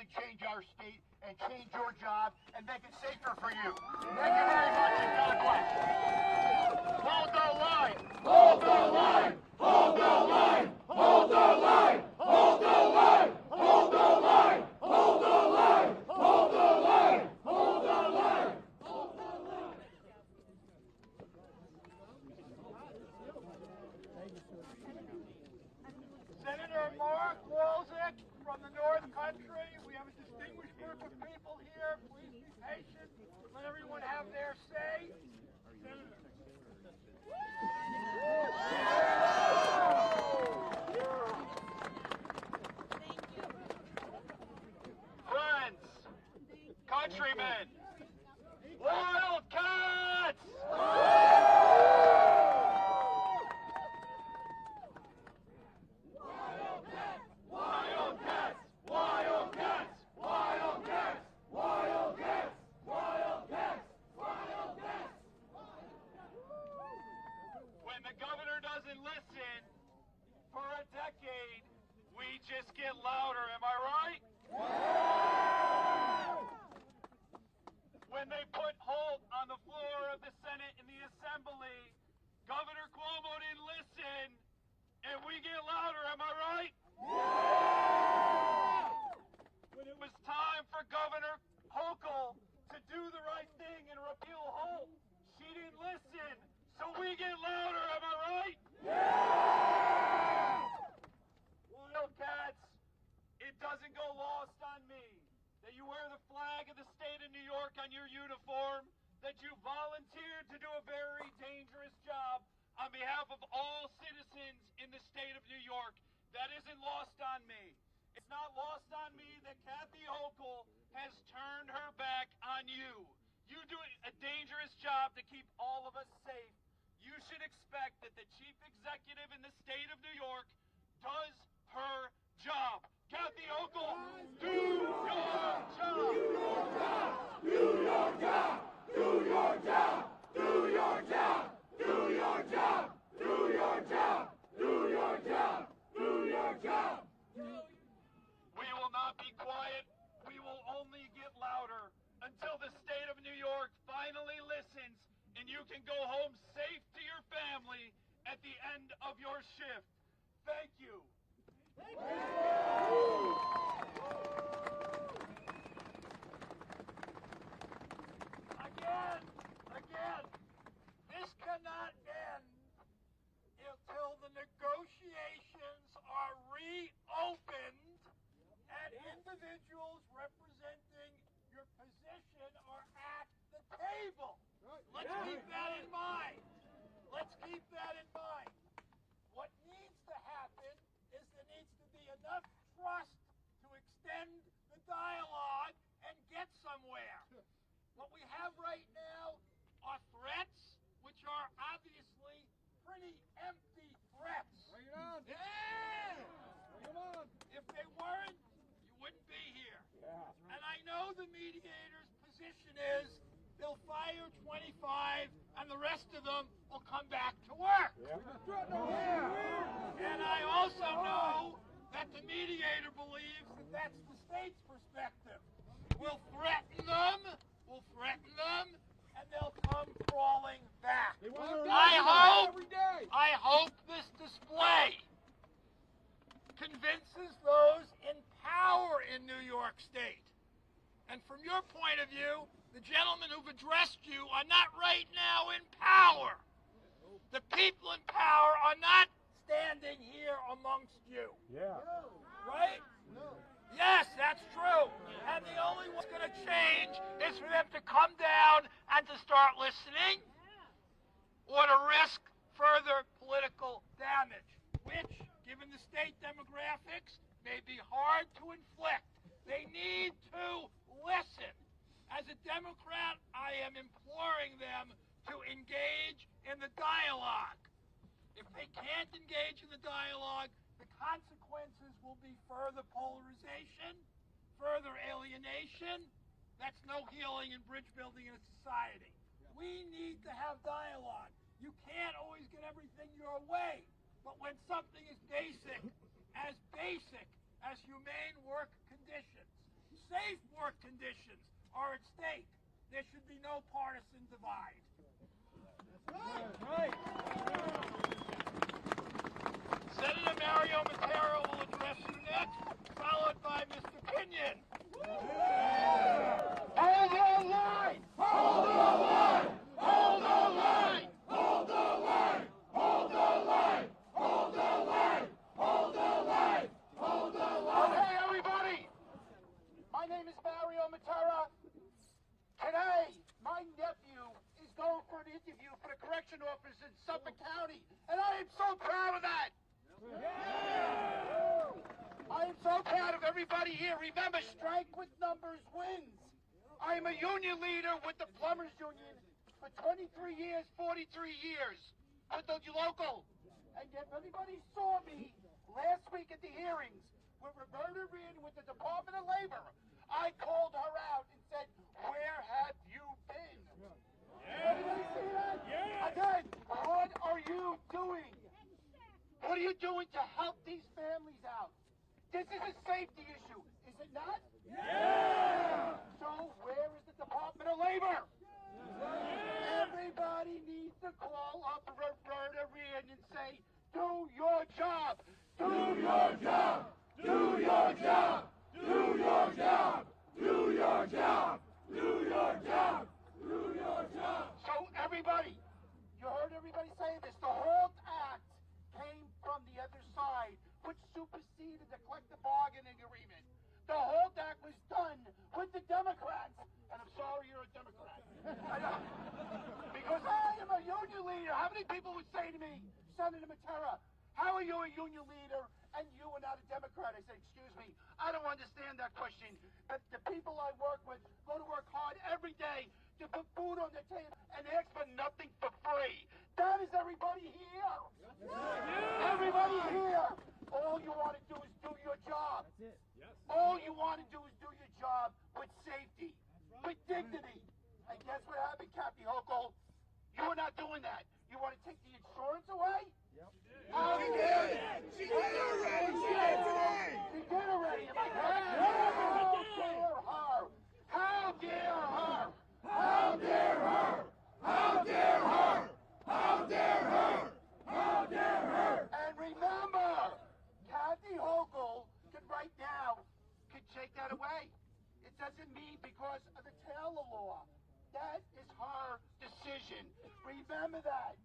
really change our state and change your job and make it safer for you. Thank you very much, and God bless. Hold the line! Hold the line! Hold the line! Hold the line! Hold the line! Hold the line! Hold the line! Hold the line! Hold the line! Hold the line! Senator Mark Walczak from the North Country. We have a distinguished group of people here. Please be patient. Let everyone have their say. Senator. Friends, countrymen, Wildcats! Just get louder, am I right? When they put Holt on the floor of the Senate and the Assembly, Governor Cuomo didn't listen, and we get louder, am I right? When it was time for Governor Hochul to do the right thing and repeal Holt, she didn't listen, so we get louder, am I right? Wildcats, it doesn't go lost on me that you wear the flag of the state of New York on your uniform, that you volunteered to do a very dangerous job on behalf of all citizens in the state of New York. That isn't lost on me. It's not lost on me that Kathy Hochul has turned her back on you. You do a dangerous job to keep all of us safe. You should expect that the chief executive in the state of New York does her job. Kathy Hochul, do your job! Do your job! Do your job! Do your job! Do your job! Do your job! Do your job! Do your job! Do your job! We will not be quiet. We will only get louder until the state of New York finally listens and you can go home safe to your family at the end of your shift. Thank you. Again, this cannot end until the negotiations are reopened and individuals representing your position are at the table. Let's keep that in mind. Let's keep that in mind. What needs to happen is there needs to be enough trust to extend the dialogue and get somewhere. What we have right now are threats, which are obviously pretty empty threats. Bring it on. Yeah! Bring it on. If they weren't, you wouldn't be here. Yeah. And I know the mediator's position is they'll fire 25 and the rest of them will come back to work. Yeah. And I also know that the mediator believes that that's the state's perspective. We'll threaten them, and they'll come crawling back. I hope this display convinces those in power in New York State. And from your point of view, the gentlemen who've addressed you are not right now in power. The people in power are not standing here amongst you. Yeah. Right? No. Yes, that's true. And the only what's going to change is for them to come down and to start listening or to risk further political damage, which, given the state demographics, may be hard to inflict. They need to listen. As a Democrat, I am imploring them to engage in the dialogue. If they can't engage in the dialogue, the consequences will be further polarization, further alienation. That's no healing and bridge building in a society. We need to have dialogue. You can't always get everything your way, but when something is basic as humane work conditions, Safe work conditions are at stake. There should be no partisan divide. That's right. Senator Mario Matera will address you next, followed by Mr. Pinion. Hold the line! Hold the line! Hold the line! Hold the line! Hold the line! Hold the line! Hold the line! Hold the line! Okay, everybody! My name is Mario Matera. Today, my nephew is going for an interview for the correction office in Suffolk County, and I am so proud of that. I am so proud of everybody here. Remember, strike with numbers wins. I am a union leader with the Plumbers Union for 23 years, 43 years with the local. And if anybody saw me last week at the hearings with Roberta Reed with the Department of Labor, I called her out and said, "Where have you been?" Anybody see that? Again, what are you doing? What are you doing to help these families out? This is a safety issue, is it not? Yeah! So where is the Department of Labor? Everybody needs to call up Roberta Reed and say, "Do your job! Do your job! Do your job! Do your job! Do your job! Do your job! Do your job!" So everybody, you heard everybody saying this, the HALT Act came from the other side, which superseded the collective bargaining agreement. The HALT Act was done with the Democrats. And I'm sorry you're a Democrat. Because I am a union leader. How many people would say to me, "Senator Matera, how are you a union leader and you are not a Democrat?" I said, "Excuse me, I don't understand that question. But the people I work with go to work hard every day to put food on the table and ask for nothing for free." That is everybody here. Everybody here. All you want to do is do your job. That's it. Yes. All you want to do is do your job with safety, with dignity. And guess what happened, Kathy Hochul? You are not doing that. You want to take the insurance away? Yep. She did. She did already. She did today. She did already. How dare her? How dare her? How dare her? How dare her? How dare her? How dare her? And remember, Kathy Hochul could right now could take that away. It doesn't mean because of the Taylor law. That is her decision. Remember that.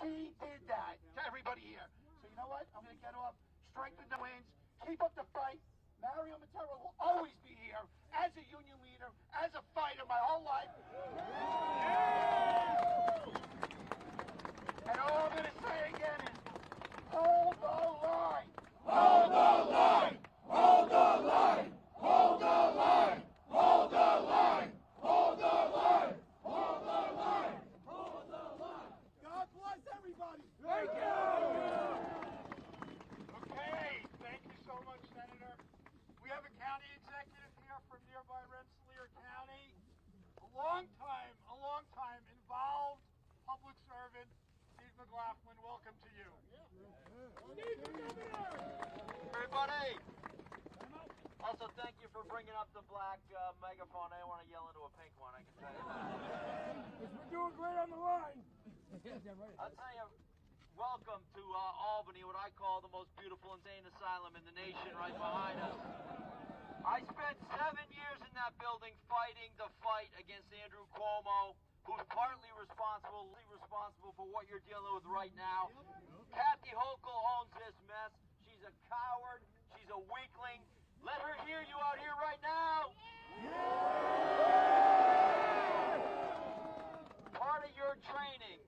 She did that to everybody here. So you know what? I'm going to get off. Strike with no wins. Keep up the fight. Mario Matera will always be here as a union leader, as a fighter my whole life. And all I'm going to say again is, hold the line. Hold the line. Hold the line. Hold the line. Hold the line. Hold the line. Hold the line. Hold the line. God bless everybody. Thank you. Okay. Thank you so much, Senator. We have a county executive here from nearby Rensselaer County. A long time involved public servant, Steve McLaughlin. Welcome to you. Everybody. Also, thank you for bringing up the black megaphone. I don't want to yell into a pink one, I can tell you that. We're doing great on the line. I'll tell you, welcome to Albany, what I call the most beautiful insane asylum in the nation right behind us. I spent 7 years in that building fighting the fight against Andrew Cuomo, who's partly responsible for what you're dealing with right now. Kathy Hochul owns this mess. She's a coward. She's a weakling. Let her hear you out here right now. Part of your training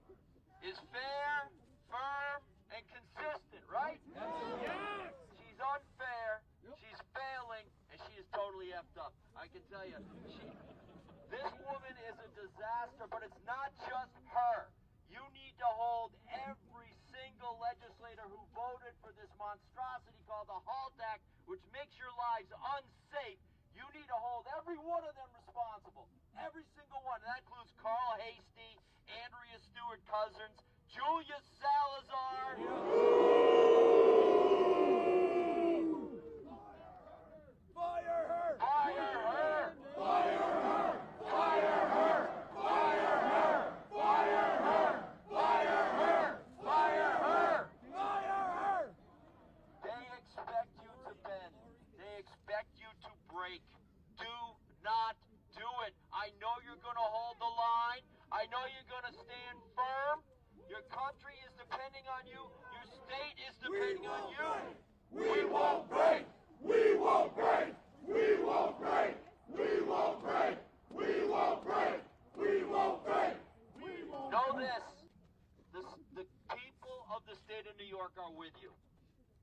is fair, firm, and consistent, right? Yes. She's unfair, she's failing, and she is totally effed up. I can tell you. This woman is a disaster, but it's not just her. You need to hold every single legislator who voted for this monstrosity called the HALT Act, which makes your lives unsafe. You need to hold every one of them responsible. Every single one. And that includes Carl Hasty, Andrea Stewart-Cousins, Julia Salazar. Fire her! Fire her! to break. Do not do it. I know you're going to hold the line. I know you're going to stand firm. Your country is depending on you. Your state is depending on you. We won't break! We won't break! We won't break! We won't break! We won't break! We won't break! Know this. The people of the state of New York are with you.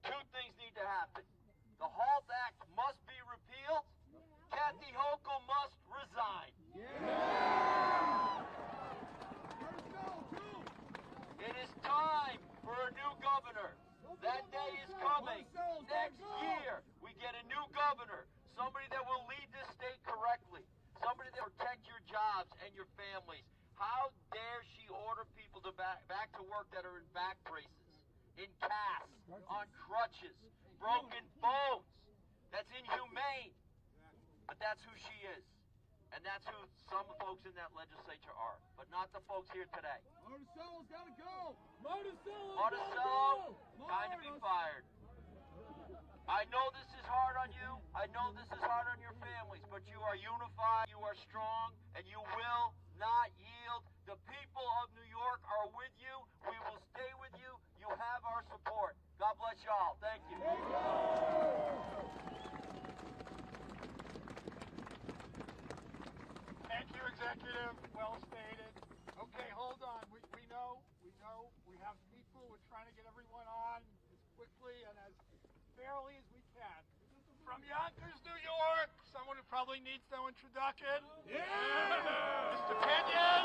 Two things need to happen. The HALT Act must be repealed. Kathy Hochul must resign. It is time for a new governor. That day is coming. Next year, we get a new governor. Somebody that will lead this state correctly. Somebody that will protect your jobs and your families. How dare she order people to back to work that are in back braces, in casts, on crutches, broken bones? That's inhumane. But that's who she is. And that's who some folks in that legislature are. But not the folks here today. Marticello's gotta go! Marticello, time to be fired. I know this is hard on you. I know this is hard on your families. But you are unified, you are strong, and you will not yield. The people of New York are with you. We will stay with you. You have our support. God bless y'all. Thank you. Thank you, Executive. Well stated. Okay, hold on. We know. We have people. We're trying to get everyone on as quickly and as fairly as we can. From Yonkers, New York, someone who probably needs no introduction. Yeah! Mr. Pinion.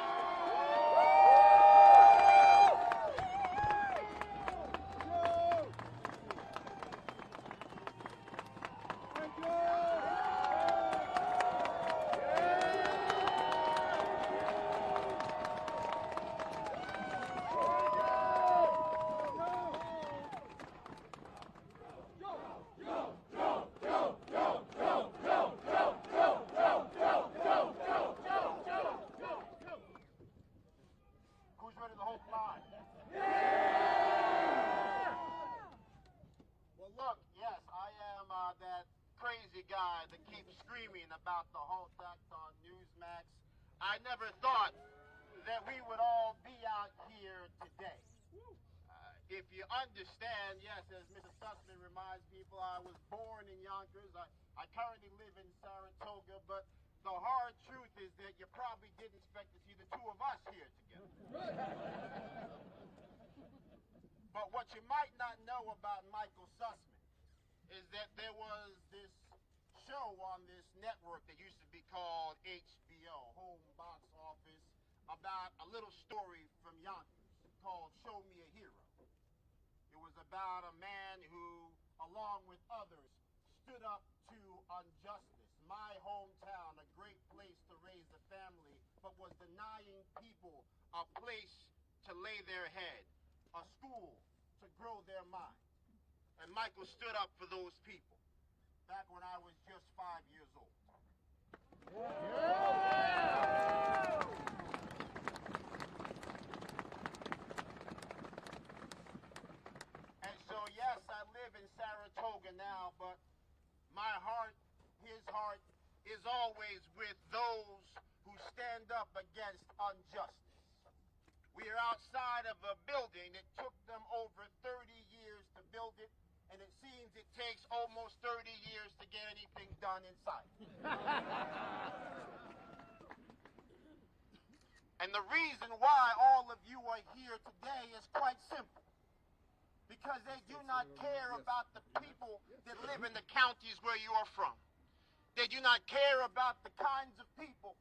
Who's ready to hold the line? Well, look, yes, I am that crazy guy that keeps screaming about the HALT Act on Newsmax. I never thought that we would all be out here today. If you understand, yes, as Mr. Sussman reminds people, I was born in Yonkers. I currently live in Saratoga, but the hard truth is that you probably didn't expect to see the two of us here together. But what you might not know about Michael Sussman is that there was this show on this network that used to be called HBO, Home Box Office, about a little story from Yonkers called Show Me a Hero. It was about a man who, along with others, stood up to injustice. My hometown, a great place to raise a family, but was denying people a place to lay their head, a school to grow their mind. And Michael stood up for those people back when I was just 5 years old. And so, yes, I live in Saratoga now, but my heart, his heart, is always with those who stand up against injustice. We are outside of a building that took them over 30 years to build it, and it seems it takes almost 30 years to get anything done inside. And the reason why all of you are here today is quite simple. Because they do not care about the people that live in the counties where you are from. They do not care about the kinds of people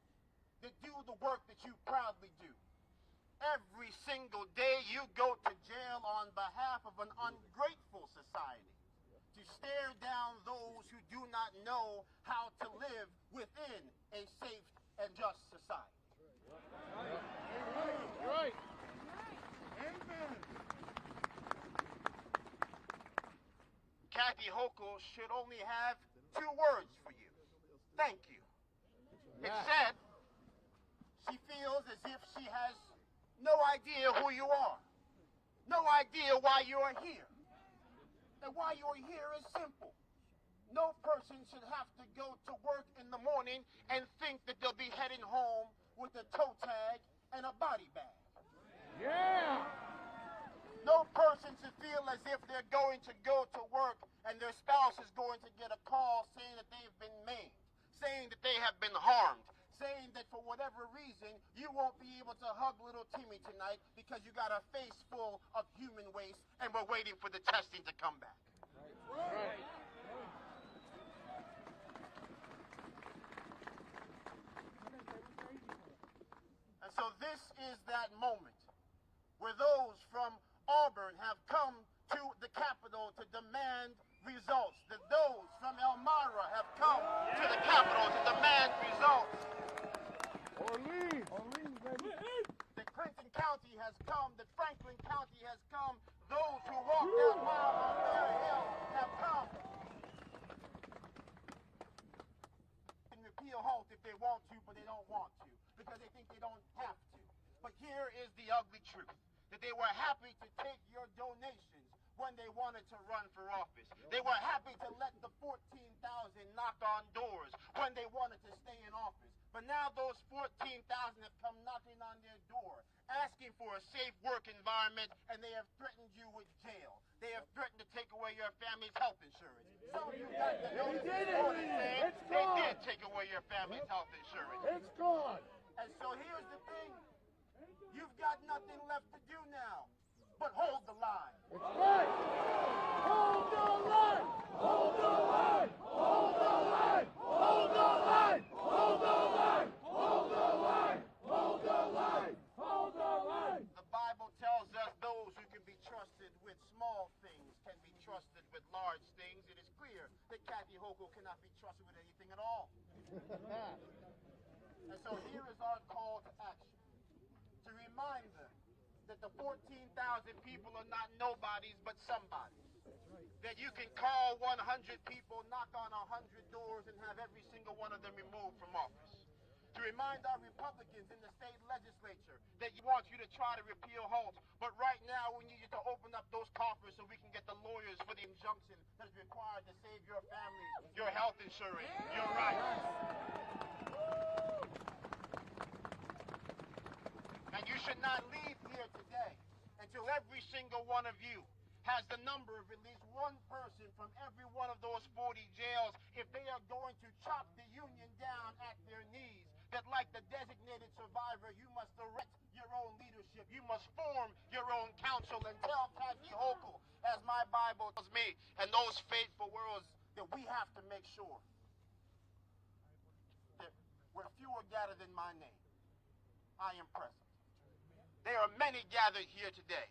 that do the work that you proudly do. Every single day you go to jail on behalf of an ungrateful society to stare down those who do not know how to live within a safe and just society. Right. Amen. Kathy Hochul should only have 2 words for you. Thank you. Instead, she feels as if she has no idea who you are. No idea why you are here. And why you are here is simple. No person should have to go to work in the morning and think that they'll be heading home with a toe tag and a body bag. Yeah! No person should feel as if they're going to go to work and their spouse is going to get a call saying that they've been maimed, saying that they have been harmed, saying that for whatever reason you won't be able to hug little Timmy tonight because you got a face full of human waste and we're waiting for the testing to come back. Right. And so this is that moment where those from Auburn have come to the Capitol to demand results. That those from Elmira have come to the Capitol to demand results. Orleans, baby. That Clinton County has come, that Franklin County has come. Those who walked that mile on their hill have come. And repeal HALT if they want to, but they don't want to, because they think they don't have to. But here is the ugly truth, that they were happy to take your donations when they wanted to run for office. They were happy to let the 14,000 knock on doors when they wanted to stay in office. But now those 14,000 have come knocking on their door, asking for a safe work environment, and they have threatened you with jail. They have threatened to take away your family's health insurance. Some of you got the notice this morning saying they did take away your family's health insurance. It's gone. And so here's the thing. You've got nothing left to do now but hold the line. It's right. Hold the line. Hold the line. Hold the line. Hold the line. Hold the line. Hold the line. Hold the line. Hold the line. The Bible tells us those who can be trusted with small things can be trusted with large things. It is clear that Kathy Hochul cannot be trusted with anything at all. And so here is our call to action, to remind them that the 14,000 people are not nobodies but somebodies. That you can call 100 people, knock on 100 doors, and have every single one of them removed from office. To remind our Republicans in the state legislature that you want you to try to repeal HALT, but right now we need you to open up those coffers so we can get the lawyers for the injunction that is required to save your family, your health insurance, your rights. And you should not leave here today until every single one of you has the number of at least one person from every one of those 40 jails, if they are going to chop the union down at their knees, that like the designated survivor, you must erect your own leadership. You must form your own council and tell Kathy Hochul, as my Bible tells me, and those faithful words, that we have to make sure that where few are gathered in my name, I am present. There are many gathered here today,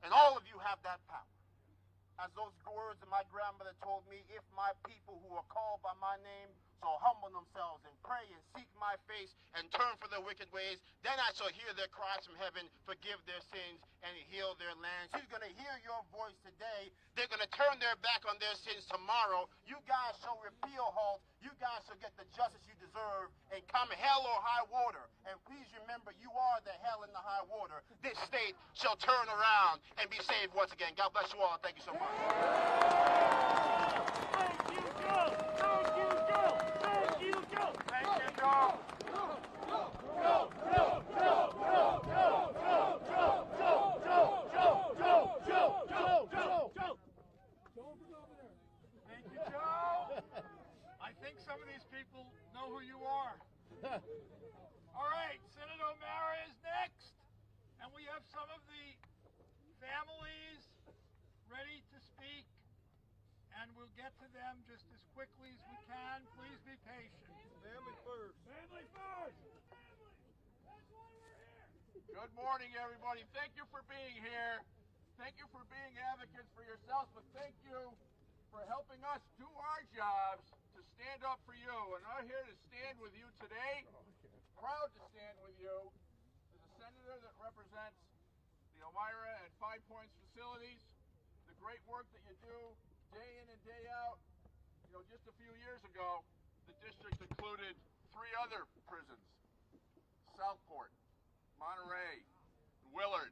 and all of you have that power. As those words that my grandmother told me, if my people who are called by my name shall humble themselves and pray and seek my face and turn from their wicked ways, then I shall hear their cries from heaven, forgive their sins, and heal their land. She's going to hear your voice today. They're going to turn their back on their sins tomorrow. You guys shall repeal HALT. You guys shall get the justice you deserve, and come hell or high water. And please remember, you are the hell and the high water. This state shall turn around and be saved once again. God bless you all. Thank you so much. Thank you, Joe. Thank you, Joe. Thank you, Joe. Thank you, Joe. Thank you, Joe. I think some of these people know who you are. All right, Senator O'Mara is next, and we have some of the families ready to speak, and we'll get to them just as quickly as we can. Please be patient. Family first. Family first. Family. That's why we're here. Good morning, everybody. Thank you for being here. Thank you for being advocates for yourselves, but thank you for helping us do our jobs to stand up for you. And I'm here to stand with you today. Proud to stand with you as a senator that represents the Elmira and Five Points facilities, the great work that you do day in and day out. You know, just a few years ago, the district included 3 other prisons: Southport, Monterey, and Willard.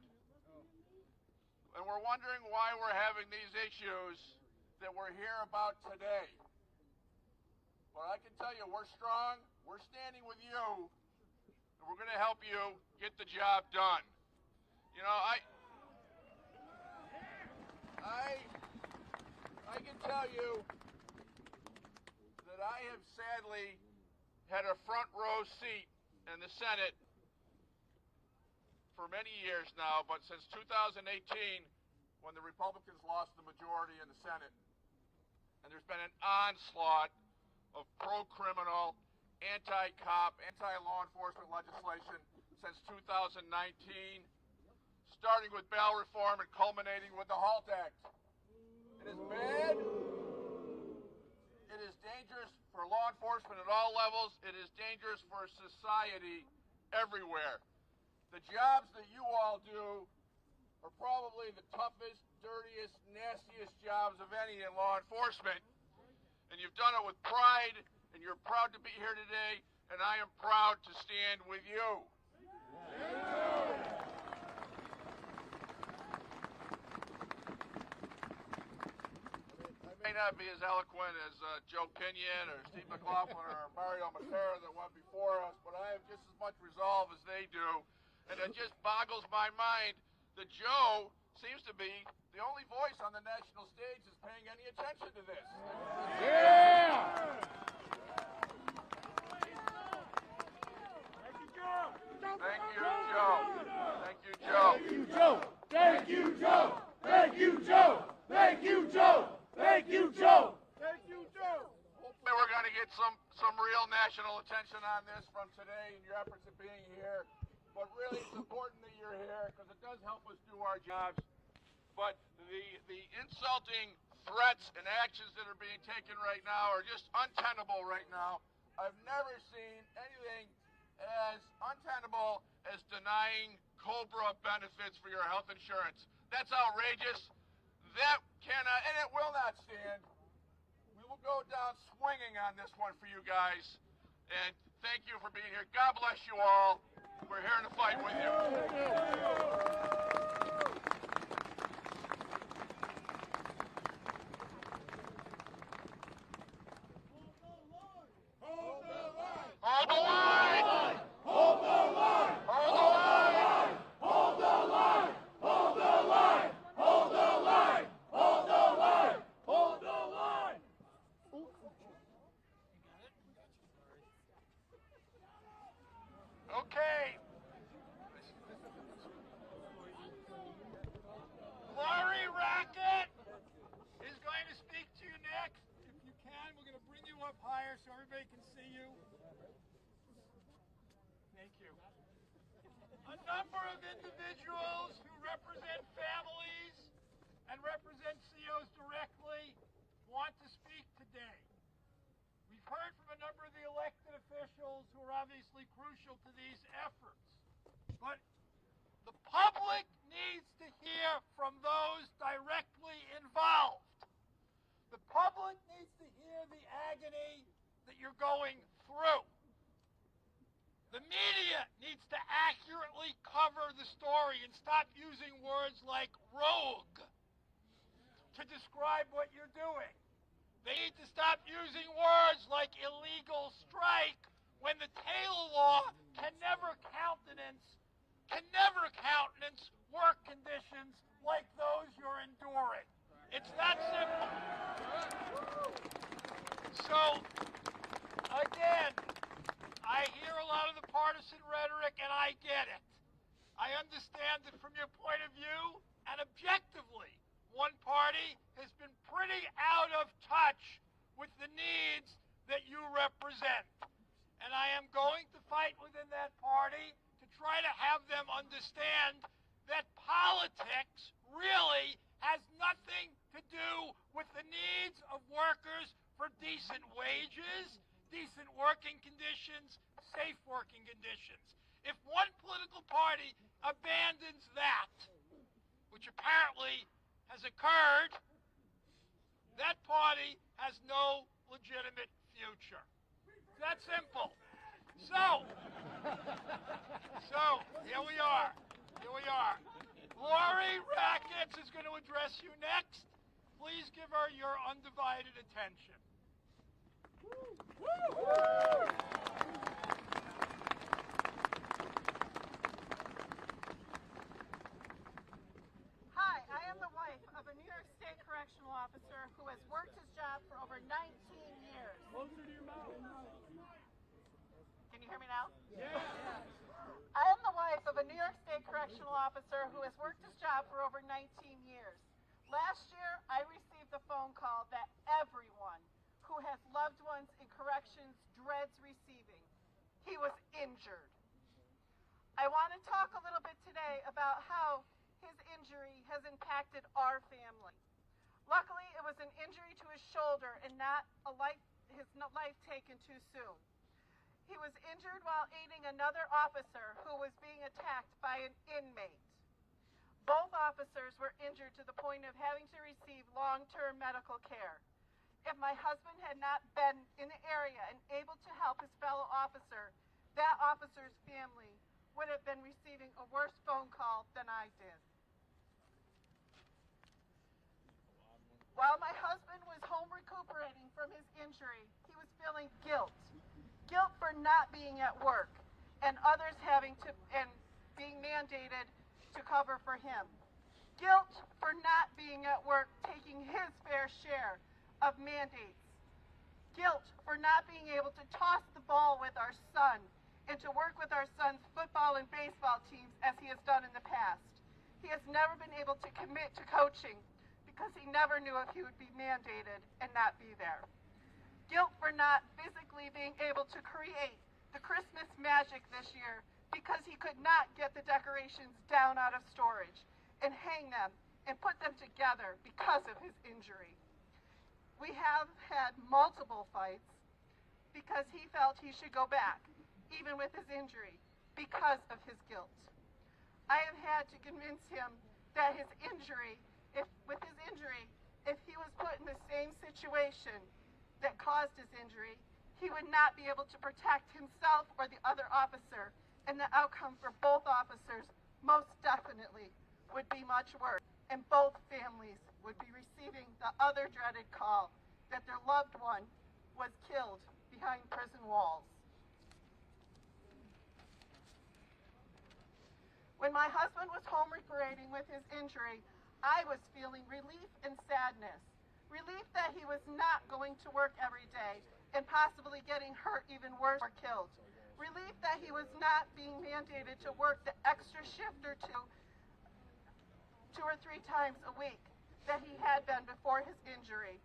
And we're wondering why we're having these issues that we're here about today. But I can tell you, we're strong, we're standing with you, and we're going to help you get the job done. You know, I can tell you that I have sadly had a front row seat in the Senate for many years now, but since 2018, when the Republicans lost the majority in the Senate, and there's been an onslaught of pro-criminal, anti-cop, anti-law enforcement legislation since 2019, starting with bail reform and culminating with the HALT Act. It is bad. It is dangerous for law enforcement at all levels. It is dangerous for society everywhere. The jobs that you all do are probably the toughest, dirtiest, nastiest jobs of any in law enforcement. And you've done it with pride, and you're proud to be here today, and I am proud to stand with you. I may not be as eloquent as Joe Pinion or Steve McLaughlin or Mario Matera that went before us, but I have just as much resolve as they do. And it just boggles my mind that Joe seems to be the only voice on the national stage that's paying any attention to this. Yeah! Thank you, Joe. Thank you, Joe. Thank you, Joe. Thank you, Joe. Thank you, Joe. Thank you, Joe. Thank you, Joe. Thank you, Joe. Hopefully we're going to get some real national attention on this from today and your efforts of being here. But really, it's important that you're here because it does help us do our jobs. But the insulting threats and actions that are being taken right now are just untenable right now. I've never seen anything as untenable as denying COBRA benefits for your health insurance. That's outrageous. That cannot, and it will not stand. We will go down swinging on this one for you guys. And thank you for being here. God bless you all. We're here to fight with you. Hold the line! Hold the line! Hold the line! Hold the line! Hold the line! Hold the line! Hold the line! Hold the line! Okay. Laurie Rackett is going to speak to you next. If you can, we're going to bring you up higher so everybody can see you. Thank you. A number of individuals who represent families and represent COs directly want to speak today. We've heard from a number of the elected officials who are obviously crucial to these efforts. But the public needs to hear from those directly involved. The public needs to hear the agony that you're going through. The media needs to accurately cover the story and stop using words like rogue to describe what you're doing. They need to stop using words like illegal strike when the Taylor law can never countenance work conditions like those you're enduring. It's that simple. So, again, I hear a lot of the partisan rhetoric, and I get it. I understand that from your point of view, and objectively, one party has been pretty out of touch with the needs that you represent. And I am going to fight within that party to try to have them understand that politics really has nothing to do with the needs of workers for decent wages, decent working conditions, safe working conditions. If one political party abandons that, which apparently has occurred, that party has no legitimate future. It's that simple. So, here we are. Laurie Rackett is going to address you next. Please give her your undivided attention. Hi, I am the wife of a New York State correctional officer who has worked his job for over 19 years. Closer to your mouth. Can you hear me now? Yeah. I am the wife of a New York State correctional officer who has worked his job for over 19 years. Last year, I received the phone call that everyone who has loved ones in corrections dreads receiving. He was injured. I want to talk a little bit today about how his injury has impacted our family. Luckily, it was an injury to his shoulder and not his life taken too soon. He was injured while aiding another officer who was being attacked by an inmate. Both officers were injured to the point of having to receive long-term medical care. If my husband had not been in the area and able to help his fellow officer, that officer's family would have been receiving a worse phone call than I did. While my husband was home recuperating from his injury, he was feeling guilt. Guilt for not being at work and others being mandated to cover for him. Guilt for not being at work, taking his fair share of mandates. Guilt for not being able to toss the ball with our son and to work with our son's football and baseball teams as he has done in the past. He has never been able to commit to coaching because he never knew if he would be mandated and not be there. Guilt for not physically being able to create the Christmas magic this year because he could not get the decorations down out of storage and hang them and put them together because of his injury. We have had multiple fights because he felt he should go back, even with his injury, because of his guilt. I have had to convince him that if he was put in the same situation that caused his injury, he would not be able to protect himself or the other officer, and the outcome for both officers most definitely would be much worse, and both families would be receiving the other dreaded call that their loved one was killed behind prison walls. When my husband was home recuperating with his injury, I was feeling relief and sadness. Relief that he was not going to work every day and possibly getting hurt even worse or killed. Relief that he was not being mandated to work the extra shift or two or three times a week that he had been before his injury.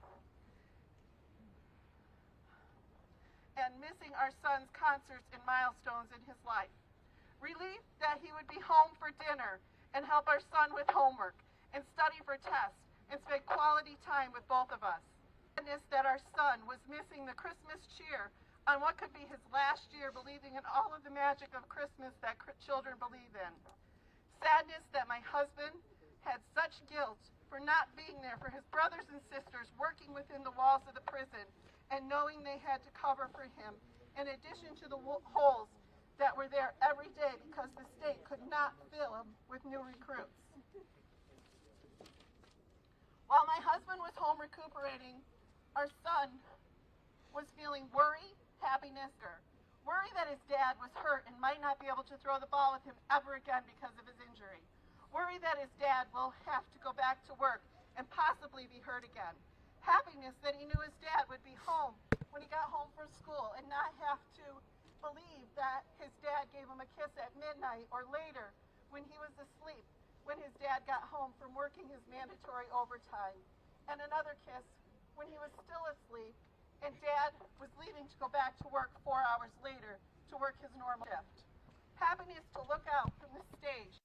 And missing our son's concerts and milestones in his life. Relief that he would be home for dinner and help our son with homework and study for tests and spend quality time with both of us. Sadness that our son was missing the Christmas cheer on what could be his last year believing in all of the magic of Christmas that children believe in. Sadness that my husband had such guilt for not being there for his brothers and sisters working within the walls of the prison and knowing they had to cover for him, in addition to the holes that were there every day because the state could not fill them with new recruits. While my husband was home recuperating, our son was feeling worry, happiness, worry that his dad was hurt and might not be able to throw the ball with him ever again because of his injury. Worry that his dad will have to go back to work and possibly be hurt again. Happiness that he knew his dad would be home when he got home from school and not have to believe that his dad gave him a kiss at midnight or later when he was asleep, when his dad got home from working his mandatory overtime, and another kiss when he was still asleep and dad was leaving to go back to work 4 hours later to work his normal shift. Happiness to look out from the stage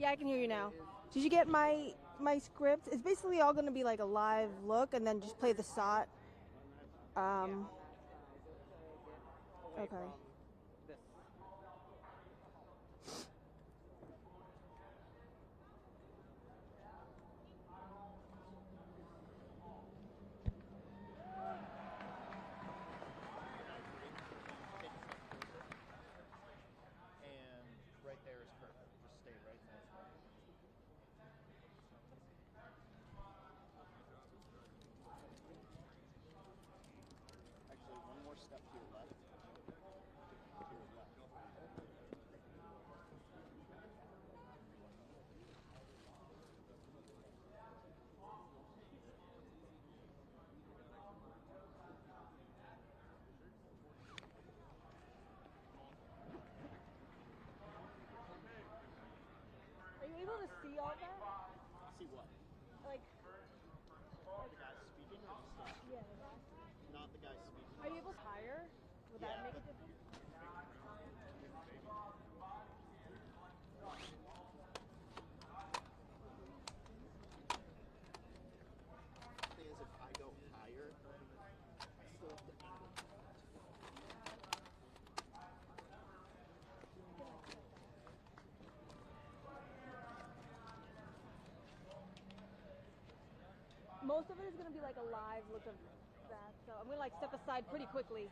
Yeah, I can hear you now. Did you get my script? It's basically all going to be like a live look, and then just play the SOT. Okay. And right there is perfect. Just stay right in that spot. Actually, one more step to your left. To your left. Are you able to see all that? See what? Like, The guy speaking or the stuff? yeah. Not the guy speaking. Are you able to hire? Would that make a difference? Thing is, if I go higher, I still have to angle. Most of it is going to be like a live look of that, so I'm going to like step aside pretty quickly.